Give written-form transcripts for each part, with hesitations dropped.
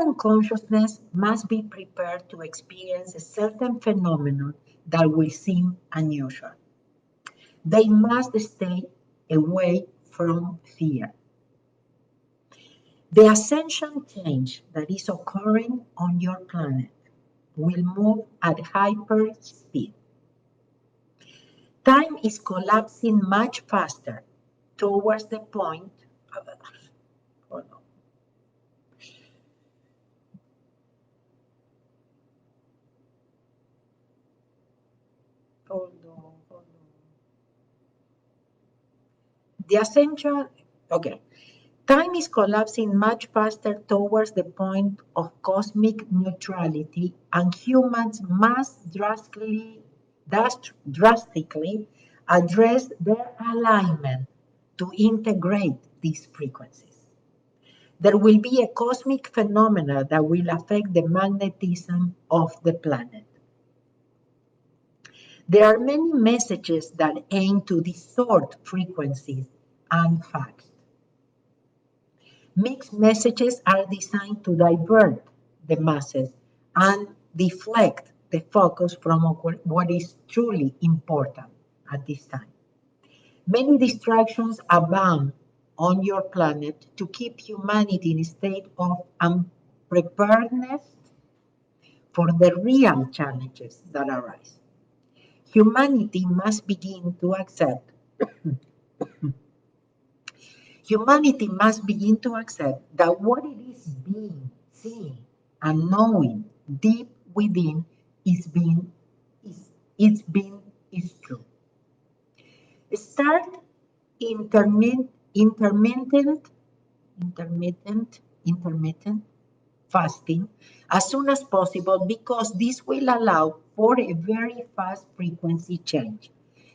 human consciousness must be prepared to experience a certain phenomenon that will seem unusual. They must stay away from fear. The ascension change that is occurring on your planet will move at hyper speed. Time is collapsing much faster towards the point. Hold on. The ascension, okay. Time is collapsing much faster towards the point of cosmic neutrality, and humans must drastically address their alignment to integrate these frequencies. There will be a cosmic phenomena that will affect the magnetism of the planet. There are many messages that aim to distort frequencies and facts. Mixed messages are designed to divert the masses and deflect the focus from what is truly important at this time. Many distractions abound on your planet to keep humanity in a state of unpreparedness for the real challenges that arise. Humanity must begin to accept that what it is being, seeing, and knowing deep within is true. Start intermittent fasting as soon as possible, because this will allow for a very fast frequency change.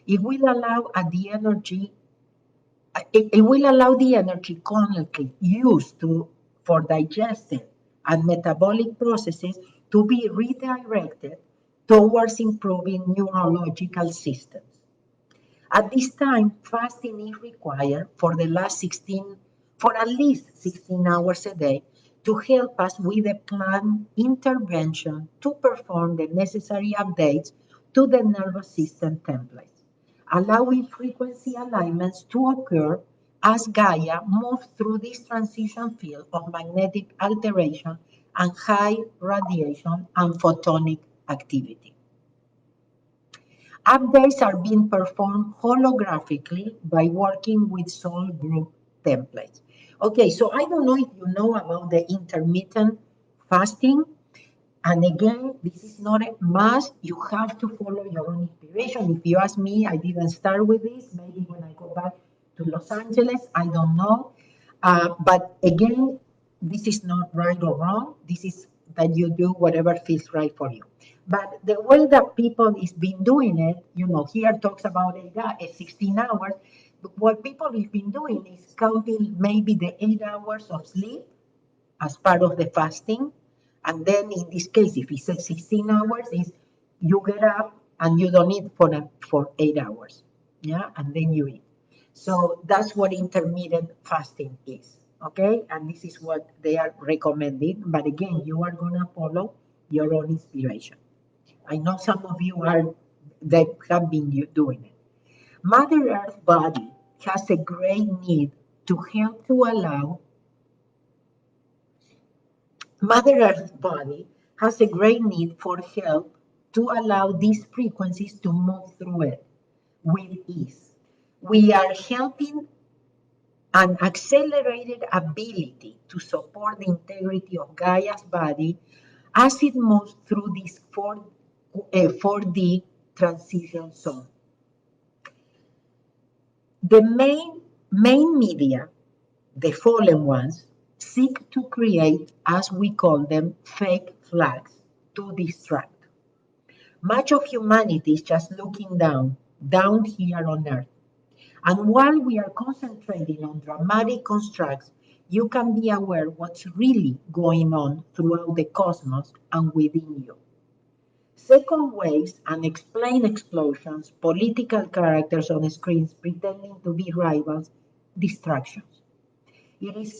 It will allow the energy currently used for digestive and metabolic processes to be redirected towards improving neurological systems. At this time, fasting is required for at least 16 hours a day to help us with a planned intervention to perform the necessary updates to the nervous system templates, allowing frequency alignments to occur as Gaia moves through this transition field of magnetic alteration and high radiation and photonic activity. Updates are being performed holographically by working with soul group templates. Okay, so I don't know if you know about the intermittent fasting. And again, this is not a must. You have to follow your own inspiration. If you ask me, I didn't start with this. Maybe when I go back to Los Angeles, I don't know. But again, this is not right or wrong. This is that you do whatever feels right for you. But the way that people is been doing it, here talks about 16 hours. But what people have been doing is counting maybe the 8 hours of sleep as part of the fasting. And then in this case, if it says 16 hours, is you get up and you don't eat for 8 hours. Yeah, and then you eat. So that's what intermittent fasting is. Okay, and this is what they are recommending. But again, you are gonna follow your own inspiration. I know some of you that have been doing it. Mother Earth body has a great need to help to allow Mother Earth body has a great need for help to allow these frequencies to move through it with ease. We are helping an accelerated ability to support the integrity of Gaia's body as it moves through this 4D transition zone. The main media, the fallen ones, seek to create, as we call them, fake flags to distract. Much of humanity is just looking down here on Earth. And while we are concentrating on dramatic constructs, you can be aware what's really going on throughout the cosmos and within you. Second waves, unexplained explosions, political characters on screens pretending to be rivals, distractions. It is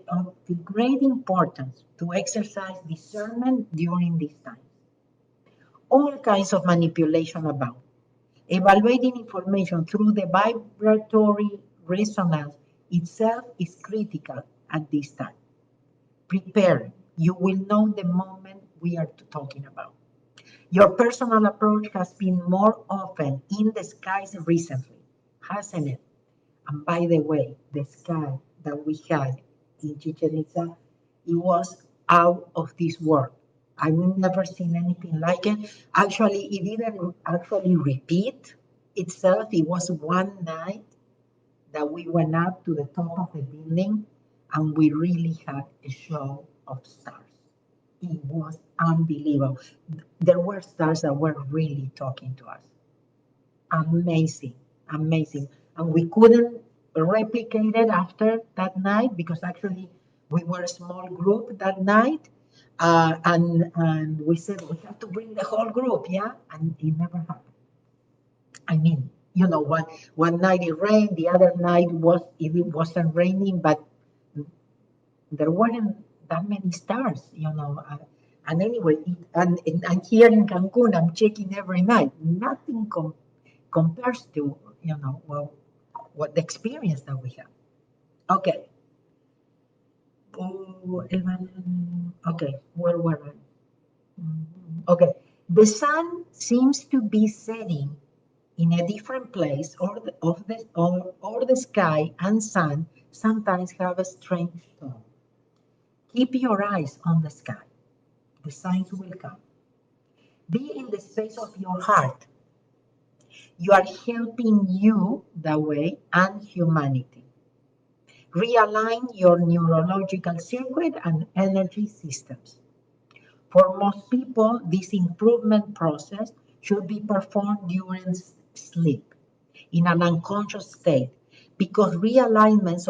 of the great importance to exercise discernment during this time. All kinds of manipulation abound. Evaluating information through the vibratory resonance itself is critical at this time. Prepare. You will know the moment we are talking about. Your personal approach has been more often in the skies recently, hasn't it? And by the way, the sky that we had in Chichen Itza, it was out of this world. I've never seen anything like it. Actually, it didn't actually repeat itself. It was one night that we went up to the top of the building and we really had a show of stars. It was unbelievable. There were stars that were really talking to us. Amazing, amazing. And we couldn't replicate it after that night because actually we were a small group that night. And we said we have to bring the whole group, yeah? And it never happened. I mean, one night it rained, the other night it wasn't raining, but there weren't that many stars. And anyway, and here in Cancun, I'm checking every night. Nothing compares to, well, what the experience that we have. Okay. Okay, where were I? Okay. The sun seems to be setting in a different place, or the sky and sun sometimes have a strange tone. Keep your eyes on the sky. The signs will come. Be in the space of your heart. You are helping you that way and humanity. Realign your neurological circuit and energy systems. For most people, this improvement process should be performed during sleep in an unconscious state because realignments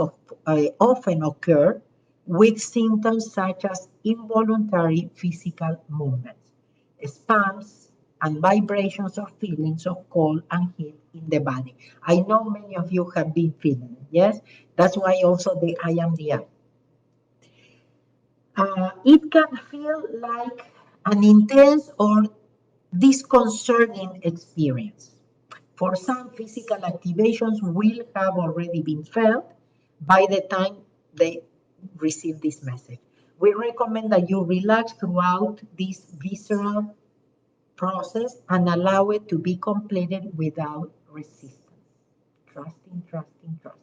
often occur with symptoms such as involuntary physical movements, spasms, and vibrations or feelings of cold and heat in the body. I know many of you have been feeling it, yes? That's why also I am the I. It can feel like an intense or disconcerting experience. For some, physical activations will have already been felt by the time they receive this message. We recommend that you relax throughout this visceral process and allow it to be completed without resistance. Trusting, trusting, trusting.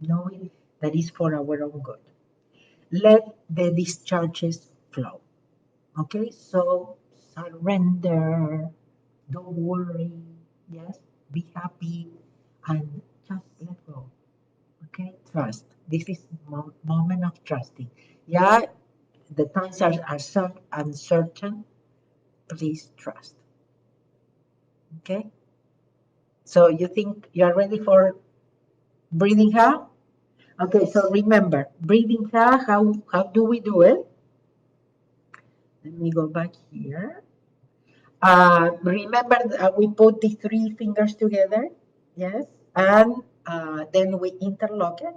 Knowing that is for our own good. Let the discharges flow. Okay, so surrender, don't worry, yes, be happy, and just let go. Okay, trust. This is moment of trusting. Yeah, the times are so uncertain. Please trust. Okay, so you think you are ready for breathing out? Okay, so remember, breathing out, how do we do it? Let me go back here. Remember, we put the three fingers together, yes, and then we interlock it.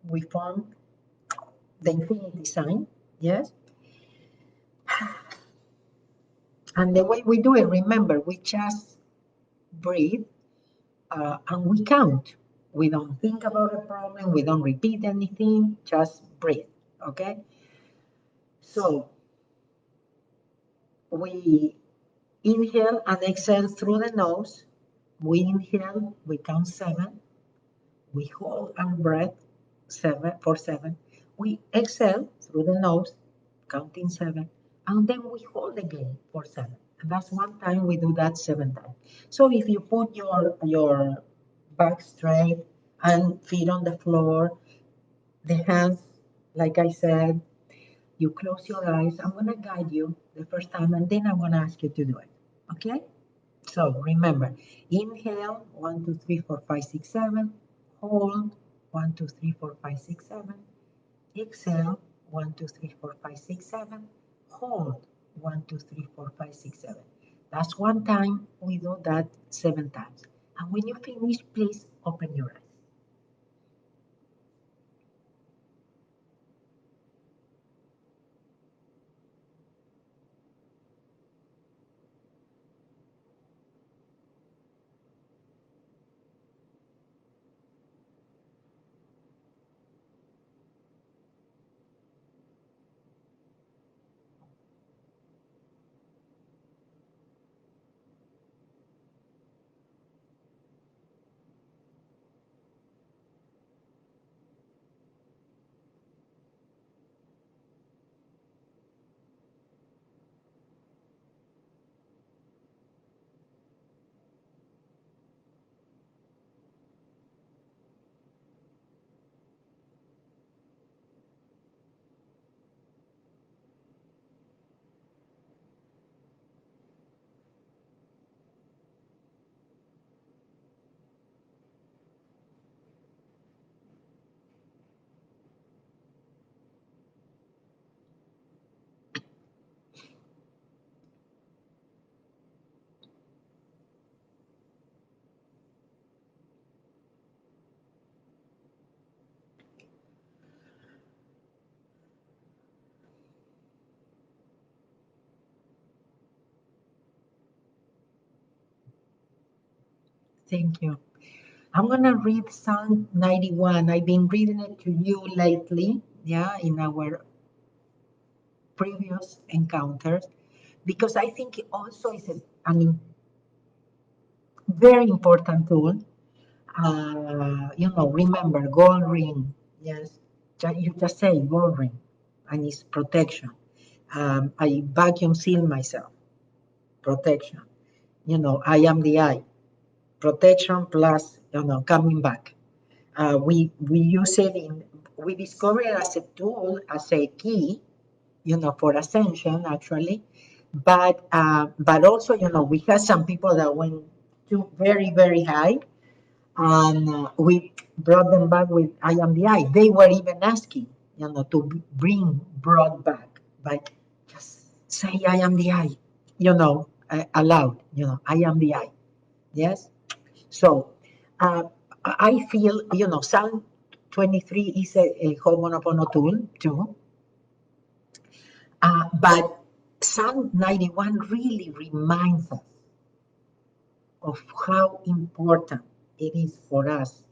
We form the infinity sign, yes. And the way we do it, remember, we just breathe and we count. We don't think about a problem, we don't repeat anything, just breathe, okay? So we inhale and exhale through the nose. We inhale, we count 7. We hold our breath for 7. We exhale through the nose, counting 7, and then we hold again for 7. And that's one time. We do that 7 times. So if you put your back straight and feet on the floor, the hands, like I said, you close your eyes. I'm going to guide you the first time, and then I'm going to ask you to do it. Okay? So remember, inhale, 1, 2, 3, 4, 5, 6, 7. Hold, 1, 2, 3, 4, 5, 6, 7. Exhale, 1, 2, 3, 4, 5, 6, 7. Hold, 1, 2, 3, 4, 5, 6, 7. That's one time. We do that 7 times. And when you finish, please open your eyes. Thank you. I'm gonna read Psalm 91. I've been reading it to you lately, yeah, in our previous encounters, because I think it also is an very important tool. Remember gold ring. Yes, you just say gold ring, and it's protection. I vacuum seal myself, protection. I am the eye, protection plus, coming back. We use it we discover it as a tool, as a key, for ascension actually. But also, we have some people that went too very, very high, and we brought them back with I am the I. They were even asking, to bring brought back, but just say I am the I, aloud, I am the I. Yes. So uh, I feel, Psalm 23 is a Ho'oponopono tool too, but Psalm 91 really reminds us of how important it is for us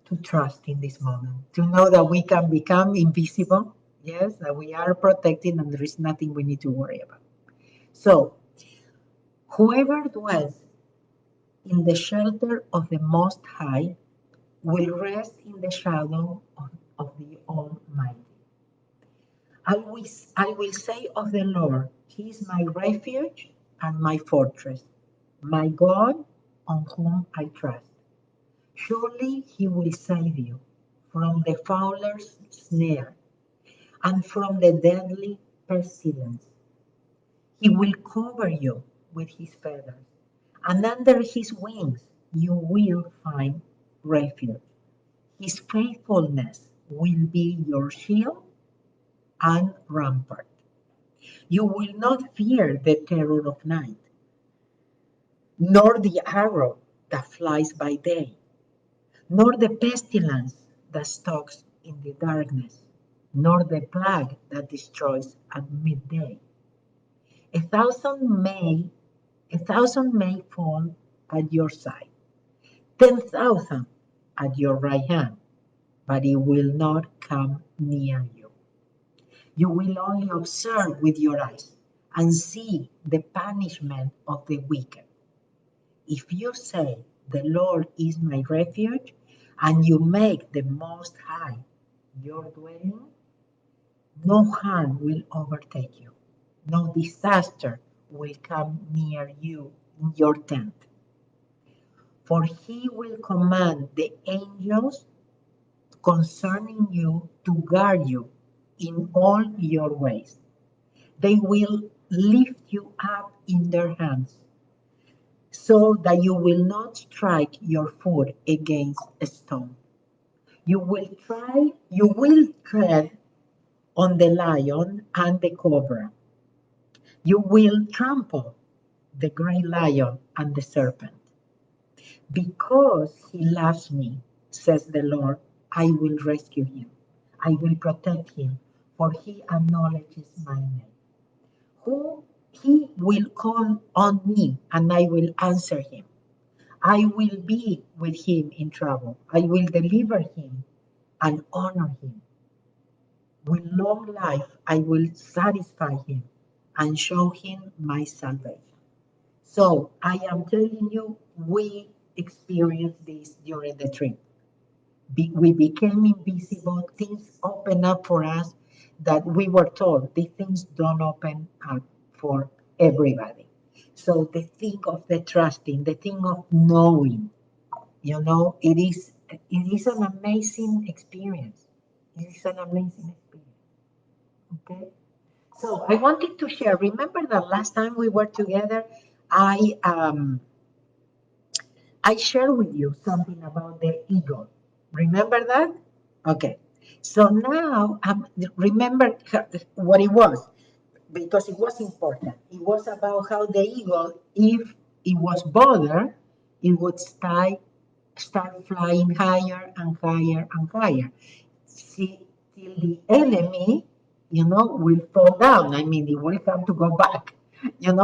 to trust in this moment, to know that we can become invisible, yes, that we are protected and there is nothing we need to worry about. So, whoever dwells in the shelter of the Most High will rest in the shadow of the Almighty. I will say of the Lord, He is my refuge and my fortress, my God on whom I trust. Surely He will save you from the fowler's snare and from the deadly pestilence. He will cover you with His feathers, and under His wings you will find refuge. His faithfulness will be your shield and rampart. You will not fear the terror of night, nor the arrow that flies by day, nor the pestilence that stalks in the darkness, nor the plague that destroys at midday. A thousand may, a thousand may fall at your side, 10,000 at your right hand, but it will not come near you. You will only observe with your eyes and see the punishment of the wicked. If you say, the Lord is my refuge, and you make the Most High your dwelling, no harm will overtake you, no disaster will come near you in your tent. For he will command the angels concerning you to guard you in all your ways. They will lift you up in their hands so that you will not strike your foot against a stone. You will tread on the lion and the cobra. You will trample the great lion and the serpent. Because he loves me, says the Lord, I will rescue him. I will protect him, for he acknowledges my name. Who he will call on me, and I will answer him. I will be with him in trouble. I will deliver him and honor him. With long life, I will satisfy him and show him my salvation. So I am telling you, we experienced this during the trip. We became invisible. Things open up for us that we were told these things don't open up for everybody. So the thing of the trusting, the thing of knowing, it is an amazing experience. It is an amazing experience. Okay. So I wanted to share. Remember that last time we were together, I shared with you something about the eagle. Remember that? Okay. So now remember what it was, because it was important. It was about how the eagle, if it was bothered, it would start flying higher and higher and higher. See, till the enemy, will fall down. I mean, it will have to go back,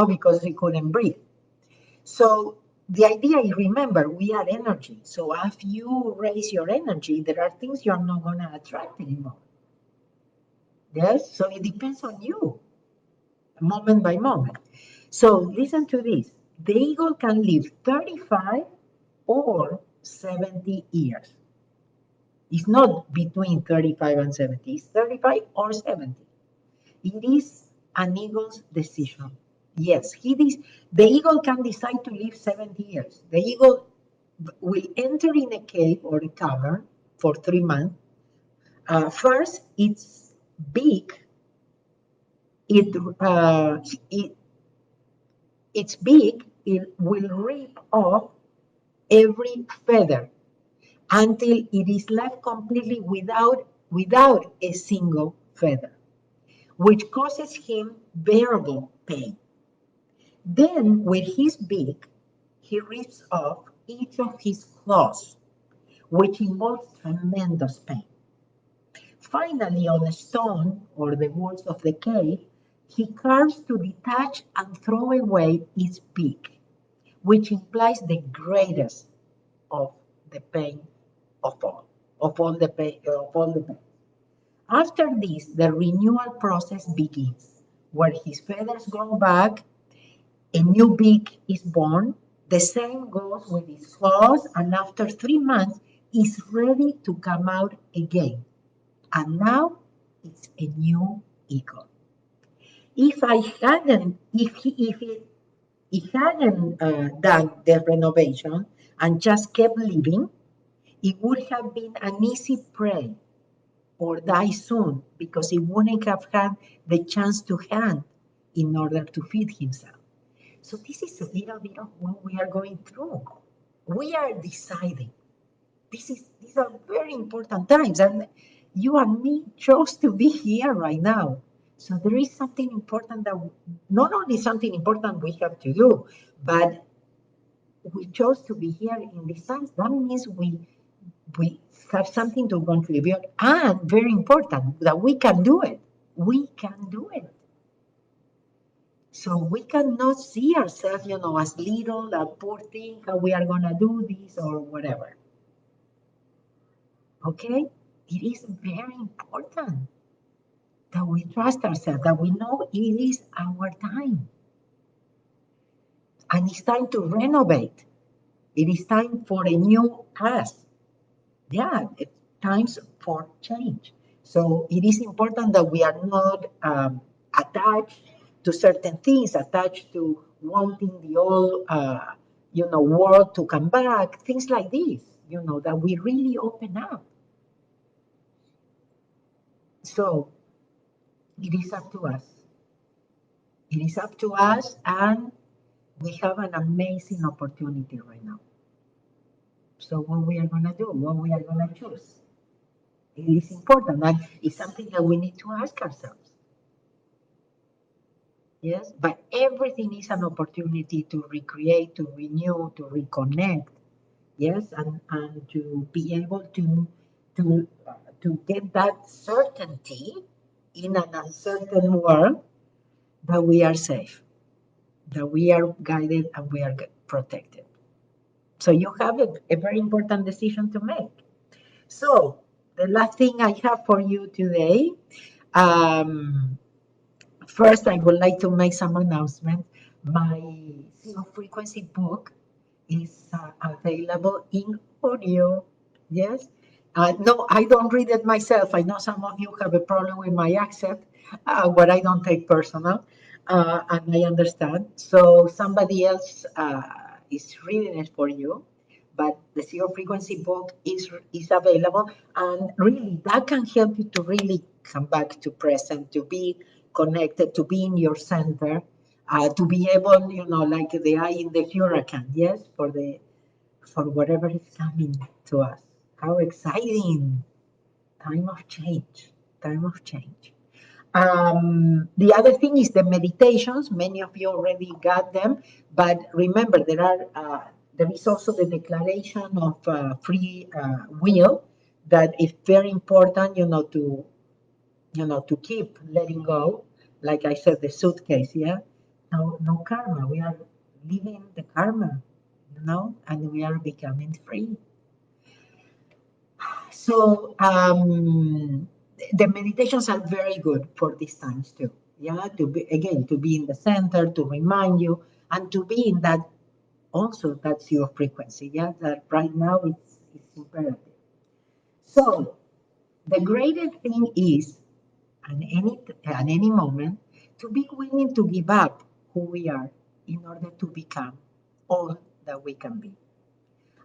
because he couldn't breathe. So the idea is, remember, we are energy. So if you raise your energy, there are things you're not going to attract anymore. Yes? So it depends on you, moment by moment. So listen to this. The eagle can live 35 or 70 years. It's not between 35 and 70. It's 35 or 70. It is an eagle's decision. Yes, the eagle can decide to live 70 years. The eagle will enter in a cave or a cavern for 3 months. First, it's big. It it's big. It will rip off every feather until it is left completely without a single feather, which causes him bearable pain. Then, with his beak, he rips off each of his claws, which involves tremendous pain. Finally, on a stone or the walls of the cave, he carves to detach and throw away its beak, which implies the greatest of the pain of all the pain, of all the pain. After this, the renewal process begins, where his feathers grow back, a new beak is born. The same goes with his claws, and after 3 months, is ready to come out again. And now it's a new eagle. If I hadn't, if he hadn't done the renovation and just kept living, it would have been an easy prey or die soon because he wouldn't have had the chance to hunt in order to feed himself. So this is a little bit of what we are going through. We are deciding. These are very important times, and you and me chose to be here right now. So there is something important that not only something important we have to do, but we chose to be here in this sense. That means we have something to contribute, and very important that we can do it. We can do it. So we cannot see ourselves, as little, a poor thing, how we are going to do this or whatever. Okay? It is very important that we trust ourselves, that we know it is our time. And it's time to renovate. It is time for a new us. Yeah, it's times for change. So it is important that we are not attached to certain things, attached to wanting the old, world to come back, things like this, that we really open up. So it is up to us. It is up to us, and we have an amazing opportunity right now. So what we are going to do, what we are going to choose, it is important, and it's something that we need to ask ourselves. Yes, but everything is an opportunity to recreate, to renew, to reconnect. Yes, and to be able to get that certainty in an uncertain world that we are safe, that we are guided and we are protected. So you have a very important decision to make. So the last thing I have for you today, first I would like to make some announcements. My zero frequency book is available in audio. Yes. No, I don't read it myself. I know some of you have a problem with my accent, what I don't take personal, and I understand. So somebody else is reading it for you, but the zero frequency book is available, and really that can help you to really come back to present, to be connected, to be in your center, to be able, like the eye in the hurricane, yes, for whatever is coming to us. How exciting! Time of change. Time of change. The other thing is the meditations. Many of you already got them, but remember there is also the declaration of free will that is very important, to keep letting go. Like I said, the suitcase, yeah. No karma. We are living the karma. no? And we are becoming free. So the meditations are very good for these times too. Yeah, to be again to be in the center, to remind you, and to be in that also that's your frequency. Yeah, that right now it's imperative. So the greatest thing is at any moment to be willing to give up who we are in order to become all that we can be.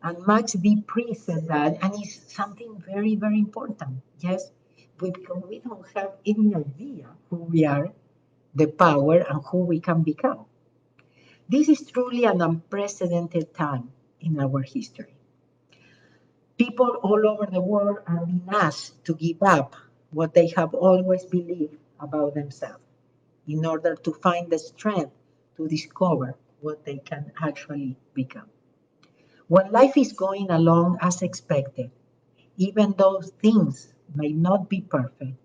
And Max D. Priest said that, and it's something very, very important. Yes, because we don't have any idea who we are, the power, and who we can become. This is truly an unprecedented time in our history. People all over the world are being asked to give up what they have always believed about themselves in order to find the strength to discover what they can actually become. When life is going along as expected, even though things may not be perfect,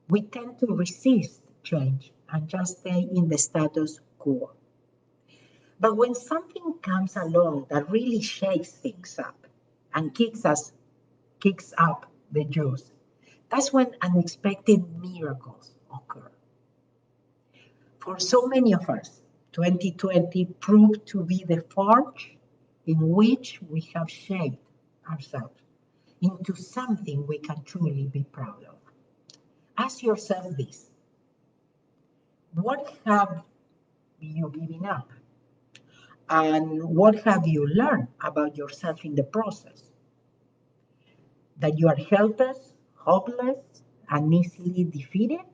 we tend to resist change and just stay in the status quo. But when something comes along that really shakes things up and kicks up the juice, that's when unexpected miracles occur. For so many of us, 2020 proved to be the forge in which we have shaped ourselves into something we can truly be proud of. Ask yourself this: what have you given up? And what have you learned about yourself in the process? That you are helpless, hopeless, and easily defeated?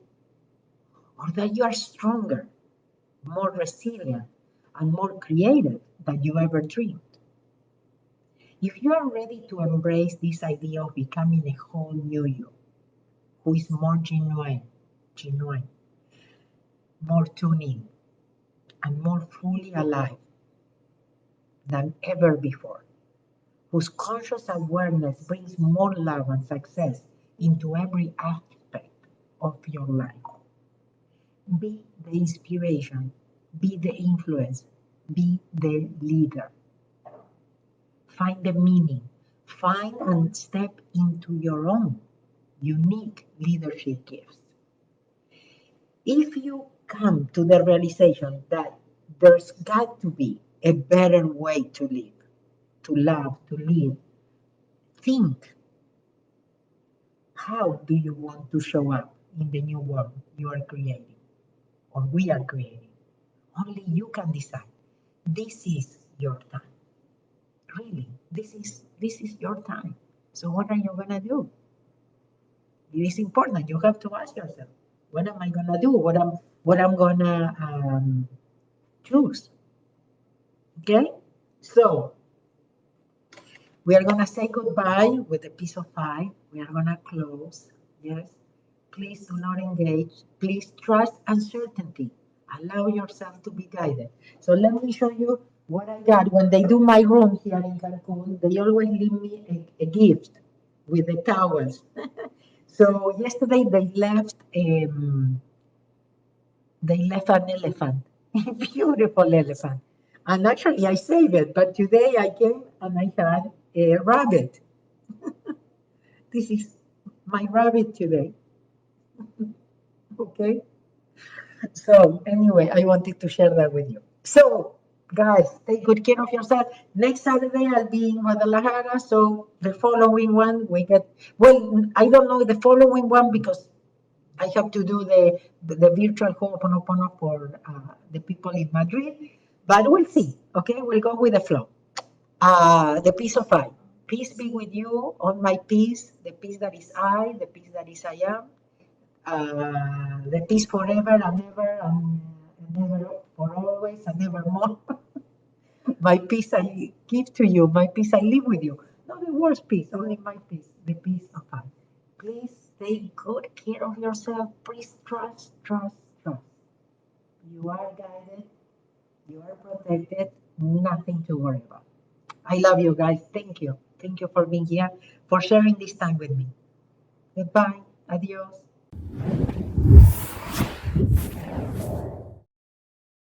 Or that you are stronger, more resilient, and more creative than you ever dreamed? If you are ready to embrace this idea of becoming a whole new you, who is more genuine, more tuned in, and more fully alive than ever before, whose conscious awareness brings more love and success into every aspect of your life. Be the inspiration, be the influence, be the leader. Find the meaning, find and step into your own unique leadership gifts. If you come to the realization that there's got to be a better way to live, to love, to live, think, how do you want to show up in the new world you are creating or we are creating? Only you can decide. This is your time. Really, this is your time. So what are you gonna do? It is important. You have to ask yourself, what am I gonna do? What I'm gonna choose? Okay? So we are gonna say goodbye with a piece of pie. We are gonna close. Yes. Please do not engage. Please trust uncertainty. Allow yourself to be guided. So let me show you what I got. When they do my room here in Cancun, they always leave me a gift with the towels. So yesterday they left an elephant, a beautiful elephant. And actually I saved it, but today I came and I had a rabbit. This is my rabbit today. Okay. So anyway, I wanted to share that with you. So guys, take good care of yourself. Next Saturday I'll be in Guadalajara. So the following one we get, well, I don't know the following one because I have to do the virtual Ho'oponopono for the people in Madrid. But we'll see. Okay, we'll go with the flow. The peace of I. Peace be with you on my peace, the peace that is I, the peace that is I am. The peace forever and ever and never for always and evermore. My peace I give to you, my peace I live with you. Not the worst peace, only my peace, the peace of I. Please take good care of yourself. Please trust, trust, trust. You are guided, you are protected, nothing to worry about. I love you guys. Thank you. Thank you for being here, for sharing this time with me. Goodbye. Adios.